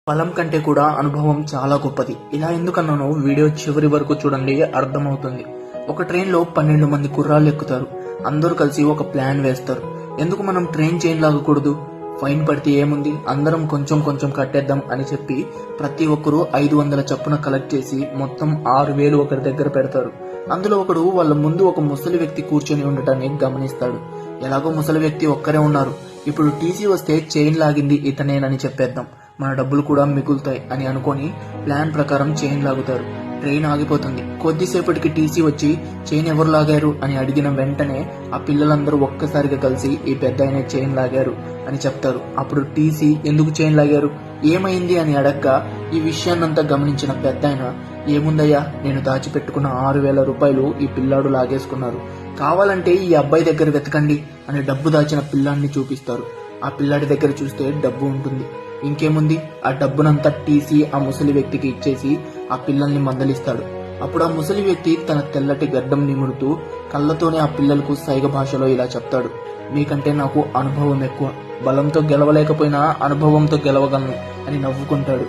బలం కంటే కూడా అనుభవం చాలా గొప్పది. ఇలా ఎందుకన్నానో వీడియో చివరి వరకు చూడండి, అర్థమవుతుంది. ఒక ట్రైన్లో 12 మంది కుర్రాళ్ళు ఎక్కుతారు. అందరూ కలిసి ఒక ప్లాన్ వేస్తారు. ఎందుకు మనం ట్రైన్ చైన్ లాగకూడదు? ఫైన్ పడితే ఏముంది, అందరం కొంచెం కొంచెం కట్టేద్దాం అని చెప్పి ప్రతి ఒక్కరూ 500 చప్పున కలెక్ట్ చేసి మొత్తం 6000 ఒకరి దగ్గర పెడతారు. అందులో ఒకడు వాళ్ళ ముందు ఒక ముసలి వ్యక్తి కూర్చొని ఉండటాన్ని గమనిస్తాడు. ఎలాగో ముసలి వ్యక్తి ఒక్కరే ఉన్నారు, ఇప్పుడు టీసీ వస్తే చైన్ లాగింది ఇతనేనని చెప్పేద్దాం, మన డబ్బులు కూడా మిగులుతాయి అని అనుకొని ప్లాన్ ప్రకారం చైన్ లాగుతారు. ట్రైన్ ఆగిపోతుంది. కొద్దిసేపటికి టీసీ వచ్చి చైన్ ఎవరు లాగారు అని అడిగిన వెంటనే ఆ పిల్లలందరూ ఒక్కసారిగా కలిసి ఈ పెద్ద ఆయన చైన్ లాగారు అని చెప్తారు. అప్పుడు టీసీ ఎందుకు చైన్ లాగారు, ఏమైంది అని అడగ్గా ఈ విషయాన్నంతా గమనించిన పెద్ద ఆయన, ఏముందయ్యా, నేను దాచిపెట్టుకున్న 6000 రూపాయలు ఈ పిల్లాడు లాగేసుకున్నారు, కావాలంటే ఈ అబ్బాయి దగ్గర వెతకండి అని డబ్బు దాచిన పిల్లాడిని చూపిస్తారు. ఆ పిల్లాడి దగ్గర చూస్తే డబ్బు ఉంటుంది. ఇంకేముంది, ఆ డబ్బునంతా టీసీ ఆ ముసలి వ్యక్తికి ఇచ్చేసి ఆ పిల్లల్ని మందలిస్తాడు. అప్పుడు ఆ ముసలి వ్యక్తి తన తెల్లటి గడ్డం నిమురుతూ కళ్ళతోనే ఆ పిల్లలకు సైగ భాషలో ఇలా చెప్తాడు, మీకంటే నాకు అనుభవం ఎక్కువ, బలంతో గెలవలేకపోయినా అనుభవంతో గెలవగలను అని నవ్వుకుంటాడు.